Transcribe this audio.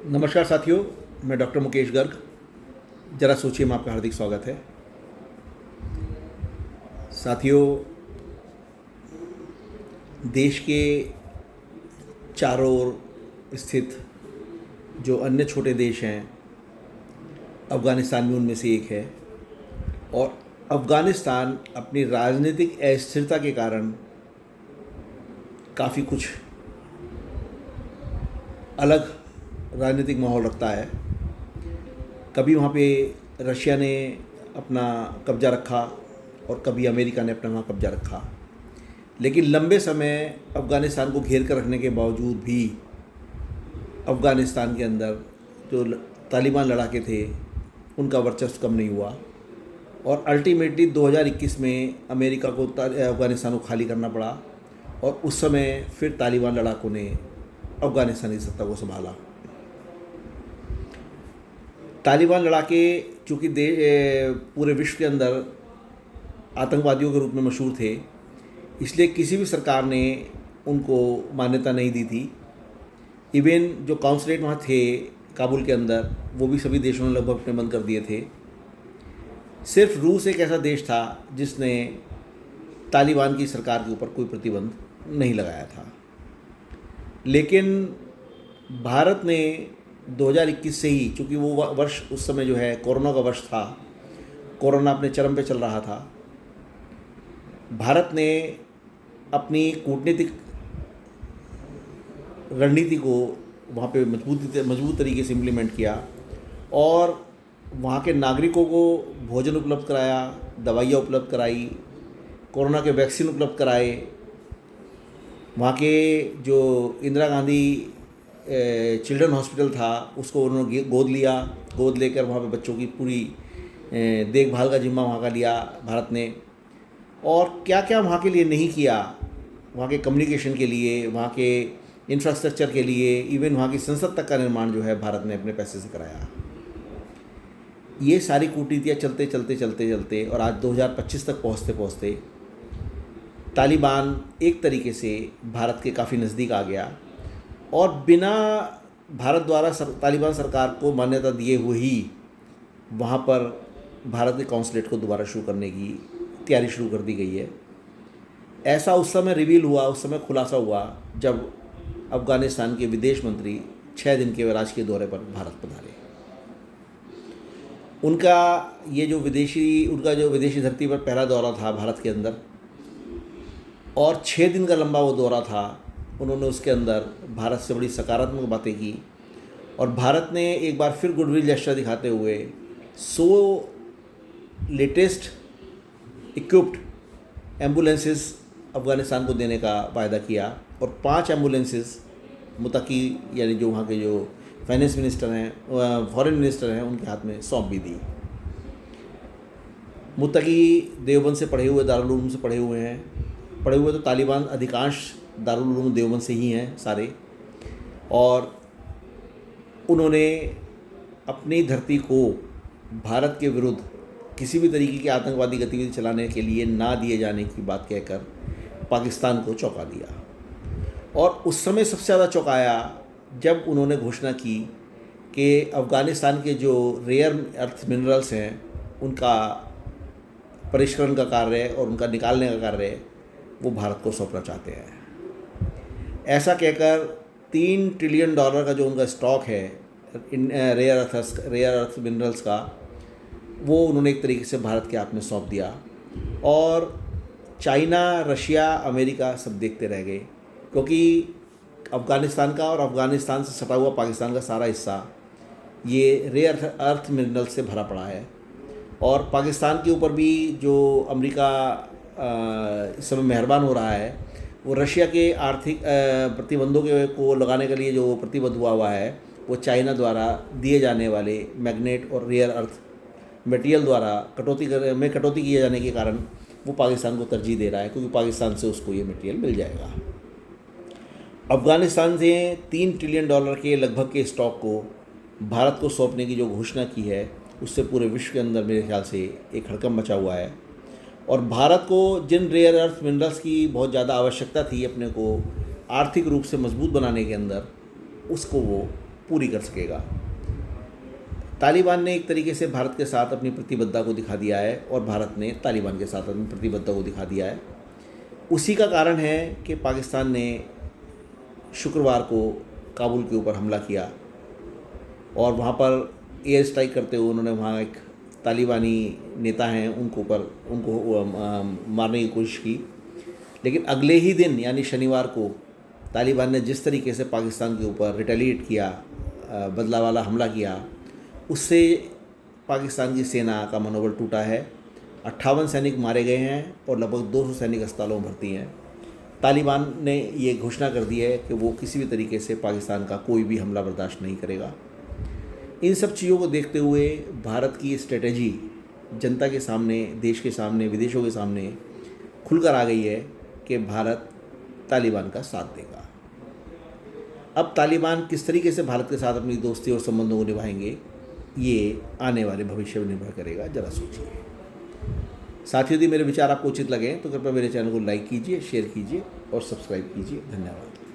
नमस्कार साथियों, मैं डॉक्टर मुकेश गर्ग। जरा सोचिए में आपका हार्दिक स्वागत है। साथियों, देश के चारों ओर स्थित जो अन्य छोटे देश हैं, अफ़गानिस्तान भी उनमें से एक है। और अफ़गानिस्तान अपनी राजनीतिक अस्थिरता के कारण काफ़ी कुछ अलग राजनीतिक माहौल रखता है। कभी वहाँ पे रशिया ने अपना कब्ज़ा रखा और कभी अमेरिका ने अपना वहाँ कब्ज़ा रखा, लेकिन लंबे समय अफ़गानिस्तान को घेर कर रखने के बावजूद भी अफ़गानिस्तान के अंदर जो तालिबान लड़ाके थे उनका वर्चस्व कम नहीं हुआ। और अल्टीमेटली 2021 में अमेरिका को अफ़गानिस्तान को खाली करना पड़ा और उस समय फिर तालिबान लड़ाकों ने अफ़गानिस्तान की सत्ता को संभाला। तालिबान लड़ाके चूँकि पूरे विश्व के अंदर आतंकवादियों के रूप में मशहूर थे, इसलिए किसी भी सरकार ने उनको मान्यता नहीं दी थी। इवन जो काउंसलेट वहाँ थे काबुल के अंदर, वो भी सभी देशों ने लगभग अपने बंद कर दिए थे। सिर्फ रूस एक ऐसा देश था जिसने तालिबान की सरकार के ऊपर कोई प्रतिबंध नहीं लगाया था। लेकिन भारत ने 2021 से ही, चूँकि वो वर्ष उस समय जो है कोरोना का वर्ष था, कोरोना अपने चरम पे चल रहा था, भारत ने अपनी कूटनीतिक रणनीति को वहाँ पे मजबूत तरीके से इम्प्लीमेंट किया और वहाँ के नागरिकों को भोजन उपलब्ध कराया, दवाइयाँ उपलब्ध कराई, कोरोना के वैक्सीन उपलब्ध कराए। वहाँ के जो इंदिरा गांधी चिल्ड्रन हॉस्पिटल था उसको उन्होंने गोद लिया। गोद लेकर वहाँ पे बच्चों की पूरी देखभाल का जिम्मा वहाँ का लिया भारत ने। और क्या क्या वहाँ के लिए नहीं किया, वहाँ के कम्युनिकेशन के लिए, वहाँ के इंफ्रास्ट्रक्चर के लिए, इवन वहाँ की संसद तक का निर्माण जो है भारत ने अपने पैसे से कराया। ये सारी कूटनीतियाँ चलते चलते चलते चलते और आज 2025 तक पहुँचते पहुँचते तालिबान एक तरीके से भारत के काफ़ी नज़दीक आ गया और बिना भारत द्वारा तालिबान सरकार को मान्यता दिए हुए ही वहाँ पर भारत के कॉन्सुलेट को दोबारा शुरू करने की तैयारी शुरू कर दी गई है। ऐसा उस समय रिवील हुआ, उस समय खुलासा हुआ जब अफ़गानिस्तान के विदेश मंत्री 6 दिन के राजकीय दौरे पर भारत पधारे। उनका जो विदेशी धरती पर पहला दौरा था भारत के अंदर, और 6 दिन का लंबा वो दौरा था। उन्होंने उसके अंदर भारत से बड़ी सकारात्मक बातें की और भारत ने एक बार फिर गुडविल जेस्चर दिखाते हुए 100 लेटेस्ट इक्विप्ड एम्बुलेंसेस अफ़गानिस्तान को देने का वायदा किया और 5 एम्बुलेंसेस मुत्तकी यानी जो वहाँ के जो फाइनेंस मिनिस्टर हैं, फॉरेन मिनिस्टर हैं, उनके हाथ में सौंप भी दी। मुत्तकी देवबंद से पढ़े हुए, दारुल उलूम से पढ़े हुए तो तालिबान अधिकांश दारुल उलूम देवबंद से ही हैं सारे। और उन्होंने अपनी धरती को भारत के विरुद्ध किसी भी तरीके की आतंकवादी गतिविधि चलाने के लिए ना दिए जाने की बात कहकर पाकिस्तान को चौंका दिया। और उस समय सबसे ज़्यादा चौंकाया जब उन्होंने घोषणा की कि अफ़गानिस्तान के जो रेयर अर्थ मिनरल्स हैं उनका परिष्करण का कार्य और उनका निकालने का कार्य वो भारत को सौंपना चाहते हैं। ऐसा कहकर $3 ट्रिलियन का जो उनका स्टॉक है रेयर अर्थ मिनरल्स का, वो उन्होंने एक तरीके से भारत के हाथ में सौंप दिया। और चाइना, रशिया, अमेरिका सब देखते रह गए, क्योंकि अफ़गानिस्तान का और अफ़गानिस्तान से सटा हुआ पाकिस्तान का सारा हिस्सा ये रेयर अर्थ मिनरल्स से भरा पड़ा है। और पाकिस्तान के ऊपर भी जो अमेरिका इस समय मेहरबान हो रहा है, वो रशिया के आर्थिक प्रतिबंधों को लगाने के लिए जो प्रतिबद्ध हुआ है, वो चाइना द्वारा दिए जाने वाले मैग्नेट और रेयर अर्थ मटेरियल द्वारा कटौती किए जाने के कारण वो पाकिस्तान को तरजीह दे रहा है, क्योंकि पाकिस्तान से उसको ये मटेरियल मिल जाएगा। अफ़गानिस्तान से $3 ट्रिलियन के लगभग के स्टॉक को भारत को सौंपने की जो घोषणा की है, उससे पूरे विश्व के अंदर मेरे ख्याल से एक हड़कंप मचा हुआ है। और भारत को जिन रेयर अर्थ मिनरल्स की बहुत ज़्यादा आवश्यकता थी अपने को आर्थिक रूप से मजबूत बनाने के अंदर, उसको वो पूरी कर सकेगा। तालिबान ने एक तरीके से भारत के साथ अपनी प्रतिबद्धता को दिखा दिया है और भारत ने तालिबान के साथ अपनी प्रतिबद्धता को दिखा दिया है। उसी का कारण है कि पाकिस्तान ने शुक्रवार को काबुल के ऊपर हमला किया और वहाँ पर एयर स्ट्राइक करते हुए उन्होंने वहाँ एक तालिबानी नेता हैं उनको मारने की कोशिश की। लेकिन अगले ही दिन यानी शनिवार को तालिबान ने जिस तरीके से पाकिस्तान के ऊपर रिटेलिएट किया, बदला वाला हमला किया, उससे पाकिस्तान की सेना का मनोबल टूटा है। 58 सैनिक मारे गए हैं और लगभग 200 सैनिक अस्पतालों में भर्ती हैं। तालिबान ने ये घोषणा कर दी है कि वो किसी भी तरीके से पाकिस्तान का कोई भी हमला बर्दाश्त नहीं करेगा। इन सब चीज़ों को देखते हुए भारत की स्ट्रेटजी जनता के सामने, देश के सामने, विदेशों के सामने खुलकर आ गई है कि भारत तालिबान का साथ देगा। अब तालिबान किस तरीके से भारत के साथ अपनी दोस्ती और संबंधों को निभाएंगे, ये आने वाले भविष्य में निर्भर करेगा। ज़रा सोचिए। साथ ही यदि मेरे विचार आपको उचित लगे तो कृपया मेरे चैनल को लाइक कीजिए, शेयर कीजिए और सब्सक्राइब कीजिए। धन्यवाद।